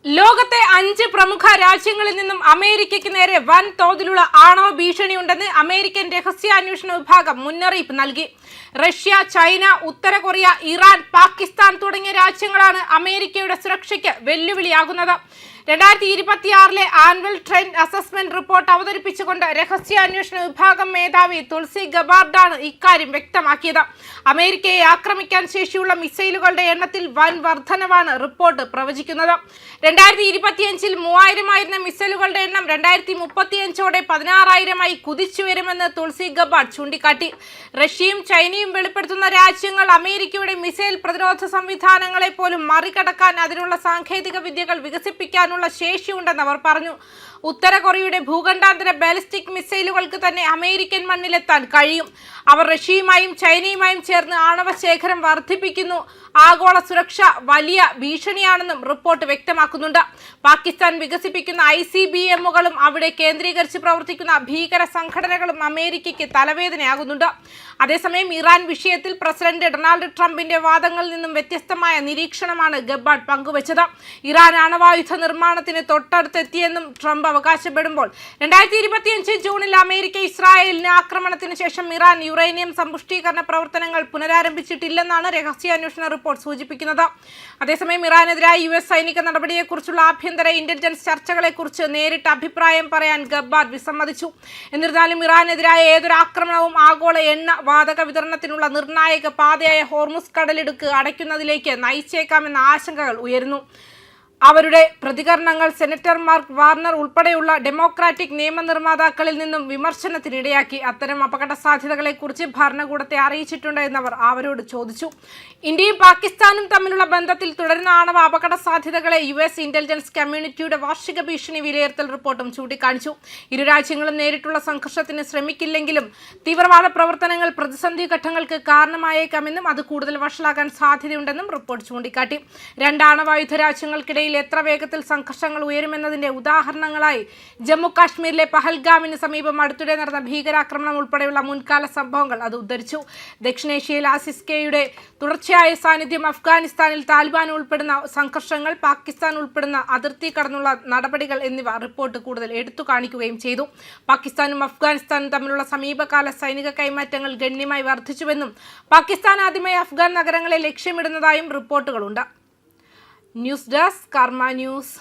ലോകത്തെ 5 പ്രമുഖ രാജ്യങ്ങളിൽ നിന്നും അമേരിക്കയ്ക്ക് നേരെ വൻ തോതിലുള്ള ആണവ ഭീഷണിയുണ്ടെന്ന് അമേരിക്കൻ രഹസ്യാന്വേഷണ വിഭാഗം മുന്നറിയിപ്പ് നൽകി. റഷ്യ, ചൈന, ഉത്തര കൊറിയ, ഇറാൻ, പാകിസ്ഥാൻ തുടങ്ങിയ രാജ്യങ്ങളാണ് അമേരിക്കയുടെ സുരക്ഷയ്ക്ക് വെല്ലുവിളിയാകുന്നത്. 2026 ആനുവൽ ട്രെൻഡ് അസസ്മെന്റ് റിപ്പോർട്ട് അവതരിപ്പിച്ചുകൊണ്ട് രഹസ്യാന്വേഷണ വിഭാഗം മേധാവി തുൾസി ഗബാർഡാണ് ഇക്കാര്യം വ്യക്തമാക്കിയത്. അമേരിക്കയെ ആക്രമിക്കാൻ ശേഷിയുള്ള മിസൈലുകളുടെ എണ്ണത്തിൽ വൻ വർധനവാണ് റിപ്പോർട്ട് പ്രവചിക്കുന്നത്. 2025 3000 മിസൈലുകളുടെ എണ്ണം 2035 16,000 കുതിച്ചുയരുമെന്ന് തുൾസി ഗബാർഡ് ചൂണ്ടിക്കാട്ടി. റഷ്യയും ചൈനയും വെളിപ്പെടുത്തുന്ന രാജ്യങ്ങൾ അമേരിക്കയുടെ മിസൈൽ പ്രതിരോധ സംവിധാനങ്ങളെ പോലും മറികടക്കാൻ അതിനുള്ള സാങ്കേതിക വിദ്യകൾ വികസിപ്പിക്കാനുള്ള ശേഷിയുണ്ടെന്ന് അവർ പറഞ്ഞു. ഉത്തര കൊറിയയുടെ ഭൂഖണ്ഡാന്തര ബാലിസ്റ്റിക് മിസൈലുകൾക്ക് തന്നെ അമേരിക്കൻ മണ്ണിലെത്താൻ കഴിയും. അവർ റഷ്യയുമായും ചൈനയുമായും ചേർന്ന് ആണവ ശേഖരം വർദ്ധിപ്പിക്കുന്നു. ആഗോള സുരക്ഷ വലിയ ഭീഷണിയാണെന്നും റിപ്പോർട്ട് വ്യക്തമാക്കുന്നുണ്ട്. പാകിസ്ഥാൻ വികസിപ്പിക്കുന്ന ICBMകളും അവിടെ കേന്ദ്രീകരിച്ച് പ്രവർത്തിക്കുന്ന ഭീകര സംഘടനകളും അമേരിക്കയ്ക്ക് തലവേദനയാകുന്നുണ്ട്. അതേസമയം ഇറാൻ വിഷയത്തിൽ പ്രസിഡന്റ് ഡൊണാൾഡ് ട്രംപിന്റെ വാദങ്ങളിൽ നിന്നും വ്യത്യസ്തമായ നിരീക്ഷണമാണ് ഗബാർഡ് പങ്കുവച്ചത്. ഇറാൻ ആണവായുധ നിർമ്മാണത്തിന് തൊട്ടടുത്തെത്തിയെന്നും ട്രംപ് അവകാശപ്പെടുമ്പോൾ 2025 ജൂണിൽ അമേരിക്ക ഇസ്രായേലിന് ആക്രമണത്തിന് ശേഷം ഇറാൻ യുറേനിയം സമ്പുഷ്ടീകരണ പ്രവർത്തനങ്ങൾ പുനരാരംഭിച്ചിട്ടില്ലെന്നാണ് രഹസ്യാന്വേഷണ റിപ്പോർട്ട് സൂചിപ്പിക്കുന്നത്. അതേസമയം ഇറാനെതിരായ US സൈനിക നടപടിയെക്കുറിച്ചുള്ള ആഭ്യന്തര ഇന്റലിജൻസ് ചർച്ചകളെക്കുറിച്ച് നേരിട്ട് അഭിപ്രായം പറയാൻ ഗബാർഡ് വിസമ്മതിച്ചു. എന്നിരുന്നാലും ഇറാനെതിരായ ഏതൊരു ആക്രമണവും ആഗോള എണ്ണ വാതക വിതരണത്തിനുള്ള നിർണായക പാതയായ ഹോർമുസ് കടലിടുക്ക് അടയ്ക്കുന്നതിലേക്ക് നയിച്ചേക്കാമെന്ന ആശങ്കകൾ ഉയരുന്നു. അവരുടെ പ്രതികരണങ്ങൾ സെനറ്റർ മാർക്ക് വാർണർ ഉൾപ്പെടെയുള്ള ഡെമോക്രാറ്റിക് നിയമനിർമ്മാതാക്കളിൽ നിന്നും വിമർശനത്തിനിടയാക്കി. അത്തരം അപകട സാധ്യതകളെക്കുറിച്ച് ഭരണകൂടത്തെ അറിയിച്ചിട്ടുണ്ട് എന്നവർ അവരോട് ചോദിച്ചു. ഇന്ത്യയും പാകിസ്ഥാനും തമ്മിലുള്ള ബന്ധത്തിൽ തുടരുന്ന ആണവ അപകട സാധ്യതകളെ US ഇന്റലിജൻസ് കമ്മ്യൂണിറ്റിയുടെ വാർഷിക ഭീഷണി വിലയിരുത്തൽ റിപ്പോർട്ടും ചൂണ്ടിക്കാണിച്ചു. ഇരു രാജ്യങ്ങളും നേരിട്ടുള്ള സംഘർഷത്തിന് ശ്രമിക്കില്ലെങ്കിലും തീവ്രവാദ പ്രവർത്തനങ്ങൾ പ്രതിസന്ധി ഘട്ടങ്ങൾക്ക് കാരണമായേക്കാമെന്നും അത് കൂടുതൽ വഷളാകാൻ സാധ്യതയുണ്ടെന്നും റിപ്പോർട്ട് ചൂണ്ടിക്കാട്ടി. 2 ആണവായുധ രാജ്യങ്ങൾക്കിടയിൽ എത്ര വേഗത്തിൽ സംഘർഷങ്ങൾ ഉയരുമെന്നതിന്റെ ഉദാഹരണങ്ങളായി ജമ്മു കാശ്മീരിലെ പഹൽഗാമിന് സമീപം അടുത്തിടെ നടന്ന ഭീകരാക്രമണം ഉൾപ്പെടെയുള്ള മുൻകാല സംഭവങ്ങൾ അത് ഉദ്ധരിച്ചു. ദക്ഷിണേഷ്യയിൽ ISIS-Kയുടെ തുടർച്ചയായ സാന്നിധ്യം, അഫ്ഗാനിസ്ഥാനിൽ താലിബാൻ ഉൾപ്പെടുന്ന സംഘർഷങ്ങൾ, പാകിസ്ഥാൻ ഉൾപ്പെടുന്ന അതിർത്തി കടന്നുള്ള നടപടികൾ എന്നിവ റിപ്പോർട്ട് കൂടുതൽ എടുത്തു കാണിക്കുകയും ചെയ്തു. പാകിസ്ഥാനും അഫ്ഗാനിസ്ഥാനും തമ്മിലുള്ള സമീപകാല സൈനിക കൈമാറ്റങ്ങൾ ഗണ്യമായി വർദ്ധിച്ചുവെന്നും പാകിസ്ഥാൻ ആദ്യമായി അഫ്ഗാൻ നഗരങ്ങളെ ലക്ഷ്യമിടുന്നതായും റിപ്പോർട്ടുകളുണ്ട്. ന്യൂസ് ഡെസ്ക് കർമ്മ ന്യൂസ്.